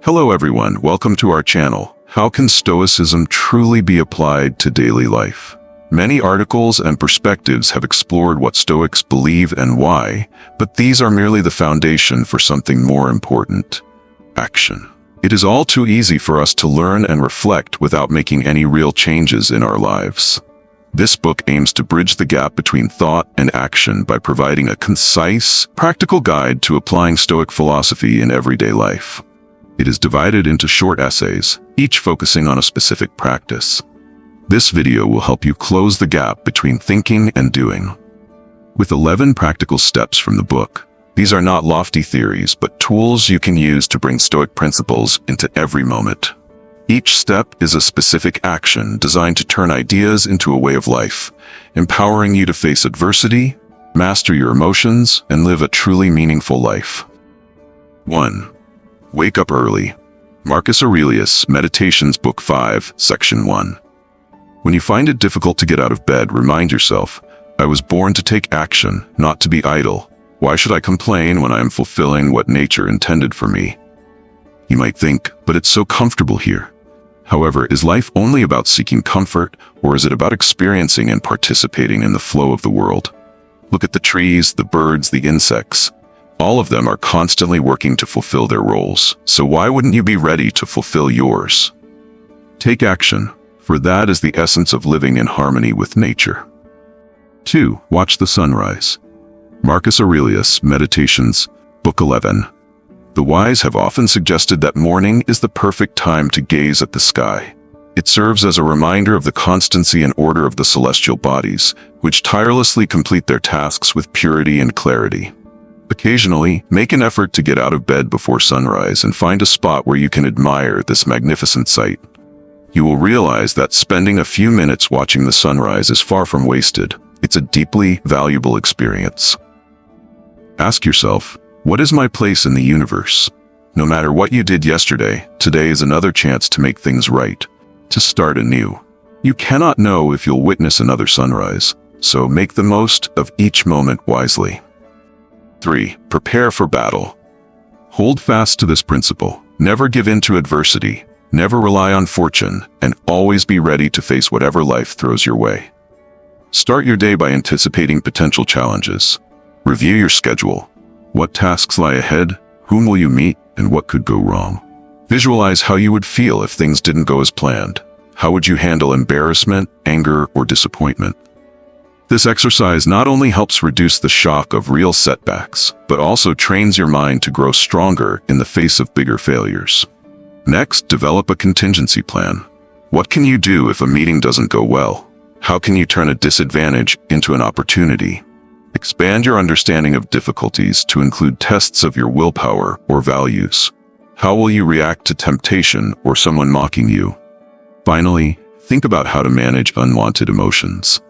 Hello everyone, welcome to our channel. How can Stoicism truly be applied to daily life? Many articles and perspectives have explored what Stoics believe and why, but these are merely the foundation for something more important: action. It is all too easy for us to learn and reflect without making any real changes in our lives. This book aims to bridge the gap between thought and action by providing a concise, practical guide to applying Stoic philosophy in everyday life. It is divided into short essays, each focusing on a specific practice. This video will help you close the gap between thinking and doing. With 11 practical steps from the book, these are not lofty theories, but tools you can use to bring Stoic principles into every moment. Each step is a specific action designed to turn ideas into a way of life, empowering you to face adversity, master your emotions, and live a truly meaningful life. 1. Wake up early. Marcus Aurelius, Meditations, Book 5, Section 1. When you find it difficult to get out of bed, remind yourself, I was born to take action, not to be idle. Why should I complain when I am fulfilling what nature intended for me? You might think, but it's so comfortable here. However, is life only about seeking comfort, or is it about experiencing and participating in the flow of the world? Look at the trees, the birds, the insects. All of them are constantly working to fulfill their roles, so why wouldn't you be ready to fulfill yours? Take action, for that is the essence of living in harmony with nature. 2. Watch the sunrise. Marcus Aurelius, Meditations, Book 11. The wise have often suggested that morning is the perfect time to gaze at the sky. It serves as a reminder of the constancy and order of the celestial bodies, which tirelessly complete their tasks with purity and clarity. Occasionally, make an effort to get out of bed before sunrise and find a spot where you can admire this magnificent sight. You will realize that spending a few minutes watching the sunrise is far from wasted. It's a deeply valuable experience. Ask yourself, what is my place in the universe? No matter what you did yesterday, today is another chance to make things right, to start anew. You cannot know if you'll witness another sunrise, so make the most of each moment wisely. 3. Prepare for battle. Hold fast to this principle. Never give in to adversity, never rely on fortune, and always be ready to face whatever life throws your way. Start your day by anticipating potential challenges. Review your schedule. What tasks lie ahead, whom will you meet, and what could go wrong? Visualize how you would feel if things didn't go as planned. How would you handle embarrassment, anger, or disappointment? This exercise not only helps reduce the shock of real setbacks, but also trains your mind to grow stronger in the face of bigger failures. Next, develop a contingency plan. What can you do if a meeting doesn't go well? How can you turn a disadvantage into an opportunity? Expand your understanding of difficulties to include tests of your willpower or values. How will you react to temptation or someone mocking you? Finally, think about how to manage unwanted emotions.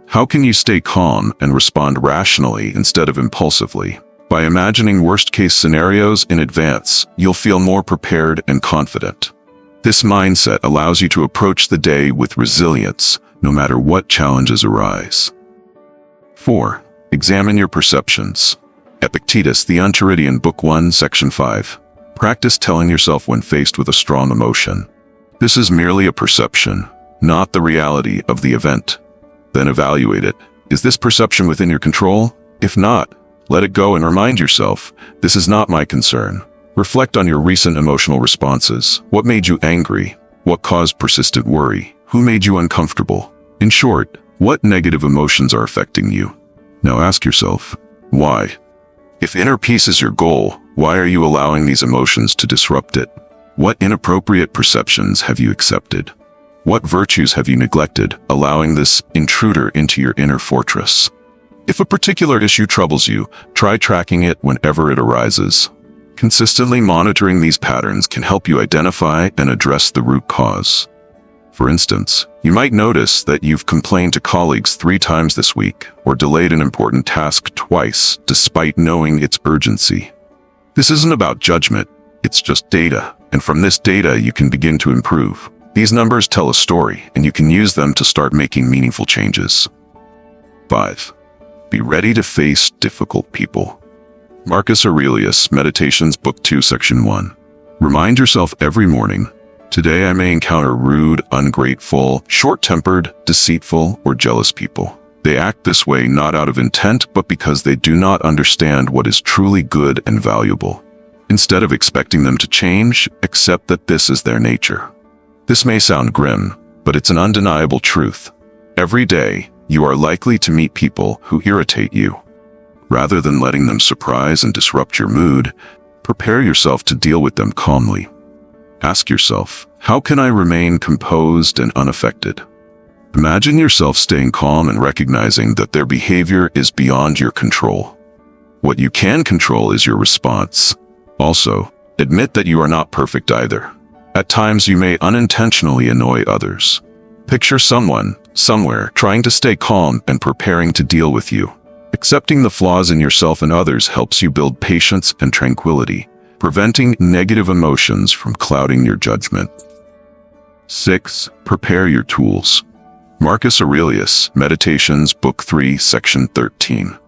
How can you stay calm and respond rationally instead of impulsively? By imagining worst-case scenarios in advance, you'll feel more prepared and confident. This mindset allows you to approach the day with resilience, no matter what challenges arise. 4. Examine your perceptions. Epictetus, The Enchiridion, Book 1, Section 5. Practice telling yourself when faced with a strong emotion, this is merely a perception, not the reality of the event. Then evaluate it. Is this perception within your control? If not, let it go and remind yourself, this is not my concern. Reflect on your recent emotional responses. What made you angry? What caused persistent worry? Who made you uncomfortable? In short, what negative emotions are affecting you? Now ask yourself, why? If inner peace is your goal, why are you allowing these emotions to disrupt it? What inappropriate perceptions have you accepted? What virtues have you neglected, allowing this intruder into your inner fortress? If a particular issue troubles you, try tracking it whenever it arises. Consistently monitoring these patterns can help you identify and address the root cause. For instance, you might notice that you've complained to colleagues 3 times this week, or delayed an important task twice, despite knowing its urgency. This isn't about judgment, it's just data, and from this data you can begin to improve. These numbers tell a story, and you can use them to start making meaningful changes. 5. Be ready to face difficult people. Marcus Aurelius, Meditations, Book 2, Section 1. Remind yourself every morning, today I may encounter rude, ungrateful, short-tempered, deceitful, or jealous people. They act this way not out of intent, but because they do not understand what is truly good and valuable. Instead of expecting them to change, accept that this is their nature. This may sound grim, but it's an undeniable truth. Every day, you are likely to meet people who irritate you. Rather than letting them surprise and disrupt your mood, prepare yourself to deal with them calmly. Ask yourself, how can I remain composed and unaffected? Imagine yourself staying calm and recognizing that their behavior is beyond your control. What you can control is your response. Also, admit that you are not perfect either. At times you may unintentionally annoy others. Picture someone, somewhere, trying to stay calm and preparing to deal with you. Accepting the flaws in yourself and others helps you build patience and tranquility, preventing negative emotions from clouding your judgment. 6. Prepare your tools. Marcus Aurelius, Meditations, Book 3, Section 13.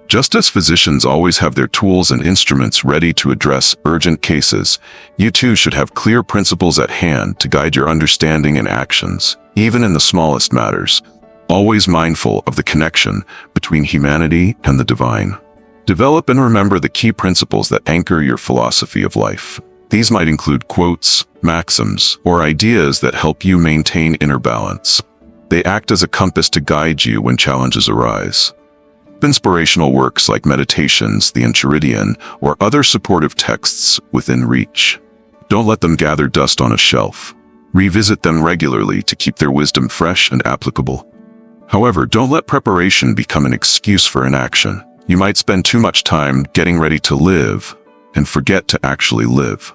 Just as physicians always have their tools and instruments ready to address urgent cases, you too should have clear principles at hand to guide your understanding and actions, even in the smallest matters, always mindful of the connection between humanity and the divine. Develop and remember the key principles that anchor your philosophy of life. These might include quotes, maxims, or ideas that help you maintain inner balance. They act as a compass to guide you when challenges arise. Inspirational works like Meditations, the Enchiridion, or other supportive texts within reach. Don't let them gather dust on a shelf. Revisit them regularly to keep their wisdom fresh and applicable. However, don't let preparation become an excuse for inaction. You might spend too much time getting ready to live and forget to actually live.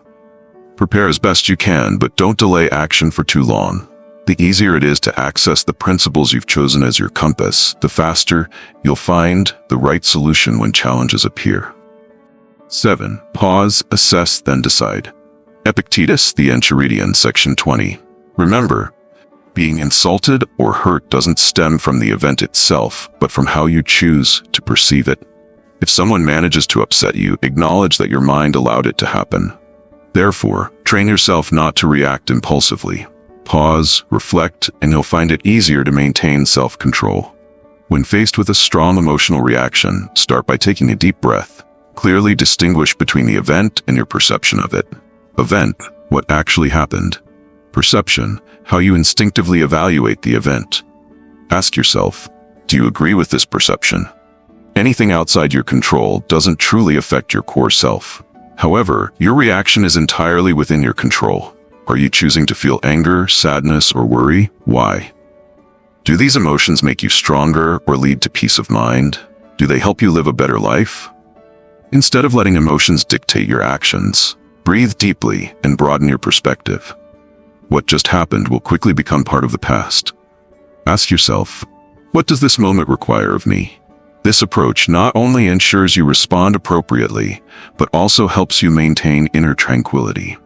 Prepare as best you can, but don't delay action for too long. The easier it is to access the principles you've chosen as your compass, the faster you'll find the right solution when challenges appear. 7. Pause, assess, then decide. Epictetus, the Enchiridion, Section 20. Remember, being insulted or hurt doesn't stem from the event itself, but from how you choose to perceive it. If someone manages to upset you, acknowledge that your mind allowed it to happen. Therefore, train yourself not to react impulsively. Pause, reflect, and you'll find it easier to maintain self-control. When faced with a strong emotional reaction, start by taking a deep breath. Clearly distinguish between the event and your perception of it. Event, what actually happened. Perception, how you instinctively evaluate the event. Ask yourself, do you agree with this perception? Anything outside your control doesn't truly affect your core self. However, your reaction is entirely within your control. Are you choosing to feel anger, sadness, or worry? Why? Do these emotions make you stronger or lead to peace of mind? Do they help you live a better life? Instead of letting emotions dictate your actions, breathe deeply and broaden your perspective. What just happened will quickly become part of the past. Ask yourself, what does this moment require of me? This approach not only ensures you respond appropriately, but also helps you maintain inner tranquility.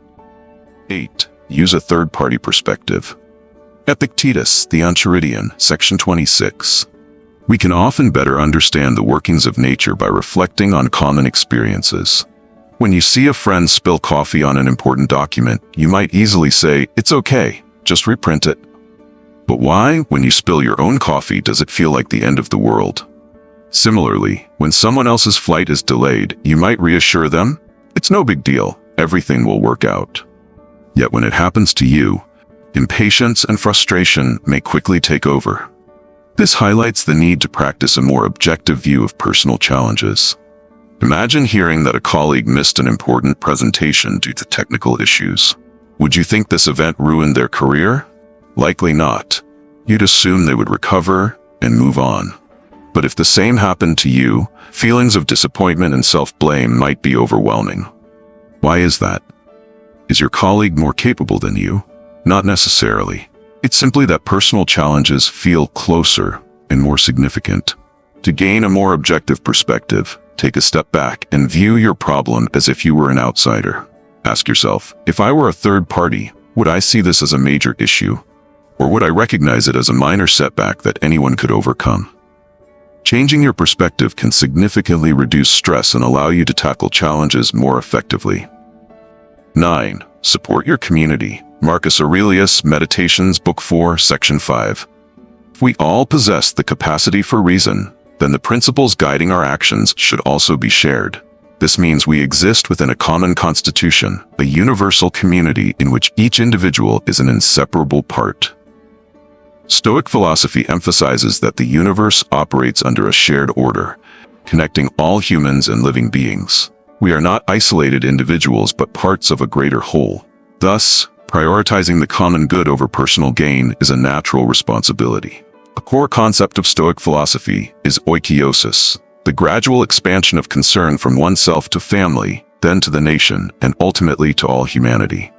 8. Use a third-party perspective. Epictetus, the Enchiridion, Section 26. We can often better understand the workings of nature by reflecting on common experiences. When you see a friend spill coffee on an important document, you might easily say, "It's okay, just reprint it." But why, when you spill your own coffee, does it feel like the end of the world? Similarly, when someone else's flight is delayed, you might reassure them, "It's no big deal, everything will work out." Yet when it happens to you, impatience and frustration may quickly take over. This highlights the need to practice a more objective view of personal challenges. Imagine hearing that a colleague missed an important presentation due to technical issues. Would you think this event ruined their career? Likely not. You'd assume they would recover and move on. But if the same happened to you, feelings of disappointment and self-blame might be overwhelming. Why is that? Is your colleague more capable than you? Not necessarily. It's simply that personal challenges feel closer and more significant. To gain a more objective perspective, take a step back and view your problem as if you were an outsider. Ask yourself, if I were a third party, would I see this as a major issue? Or would I recognize it as a minor setback that anyone could overcome? Changing your perspective can significantly reduce stress and allow you to tackle challenges more effectively. 9. Support your community. Marcus Aurelius, Meditations, Book 4, Section 5. If we all possess the capacity for reason, then the principles guiding our actions should also be shared. This means we exist within a common constitution, a universal community in which each individual is an inseparable part. Stoic philosophy emphasizes that the universe operates under a shared order, connecting all humans and living beings. We are not isolated individuals but parts of a greater whole. Thus, prioritizing the common good over personal gain is a natural responsibility. A core concept of Stoic philosophy is oikeiosis, the gradual expansion of concern from oneself to family, then to the nation, and ultimately to all humanity.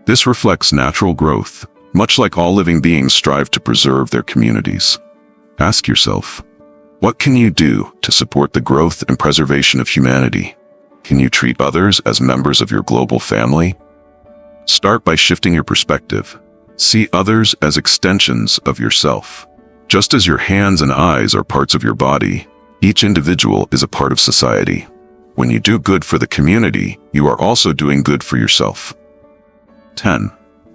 This reflects natural growth, much like all living beings strive to preserve their communities. Ask yourself, what can you do to support the growth and preservation of humanity? Can you treat others as members of your global family? Start by shifting your perspective. See others as extensions of yourself. Just as your hands and eyes are parts of your body, each individual is a part of society. When you do good for the community, you are also doing good for yourself. 10.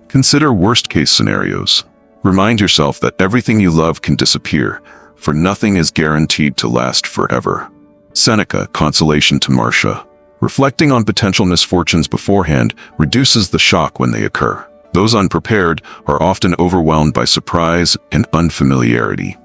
Consider worst-case scenarios. Remind yourself that everything you love can disappear, for nothing is guaranteed to last forever. Seneca, Consolation to Marcia. Reflecting on potential misfortunes beforehand reduces the shock when they occur. Those unprepared are often overwhelmed by surprise and unfamiliarity.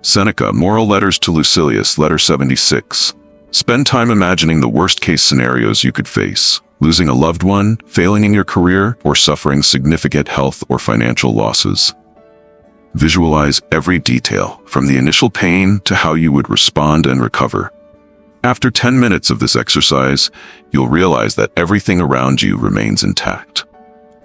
Seneca, Moral Letters to Lucilius, Letter 76. Spend time imagining the worst-case scenarios you could face: losing a loved one, failing in your career, or suffering significant health or financial losses. Visualize every detail, from the initial pain to how you would respond and recover. After 10 minutes of this exercise, you'll realize that everything around you remains intact.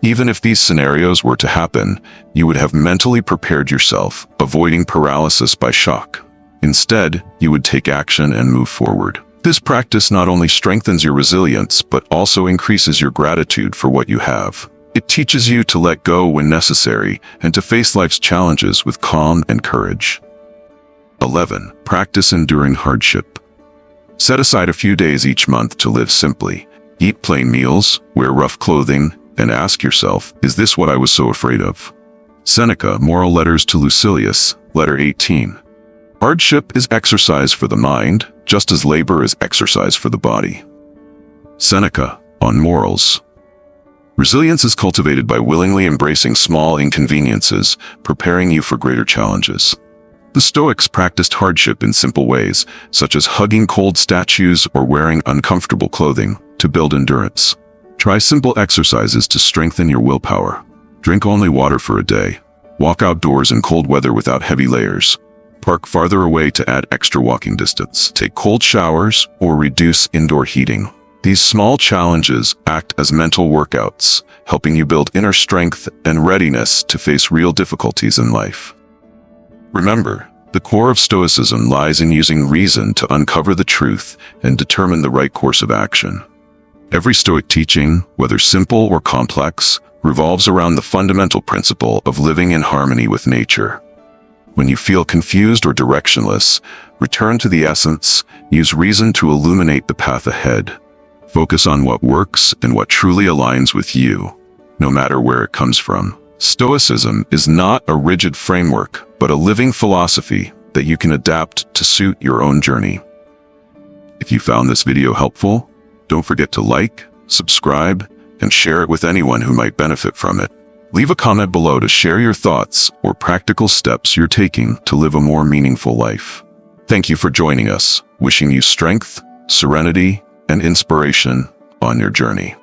Even if these scenarios were to happen, you would have mentally prepared yourself, avoiding paralysis by shock. Instead, you would take action and move forward. This practice not only strengthens your resilience, but also increases your gratitude for what you have. It teaches you to let go when necessary and to face life's challenges with calm and courage. 11. Practice enduring hardship. Set aside a few days each month to live simply. Eat plain meals, wear rough clothing, and ask yourself, is this what I was so afraid of? Seneca, Moral Letters to Lucilius, Letter 18. Hardship is exercise for the mind, just as labor is exercise for the body. Seneca, on Morals. Resilience is cultivated by willingly embracing small inconveniences, preparing you for greater challenges. The Stoics practiced hardship in simple ways, such as hugging cold statues or wearing uncomfortable clothing, to build endurance. Try simple exercises to strengthen your willpower. Drink only water for a day. Walk outdoors in cold weather without heavy layers. Park farther away to add extra walking distance. Take cold showers or reduce indoor heating. These small challenges act as mental workouts, helping you build inner strength and readiness to face real difficulties in life. Remember, the core of Stoicism lies in using reason to uncover the truth and determine the right course of action. Every Stoic teaching, whether simple or complex, revolves around the fundamental principle of living in harmony with nature. When you feel confused or directionless, return to the essence, use reason to illuminate the path ahead. Focus on what works and what truly aligns with you, no matter where it comes from. Stoicism is not a rigid framework, but a living philosophy that you can adapt to suit your own journey. If you found this video helpful, don't forget to like, subscribe, and share it with anyone who might benefit from it. Leave a comment below to share your thoughts or practical steps you're taking to live a more meaningful life. Thank you for joining us, wishing you strength, serenity, and inspiration on your journey.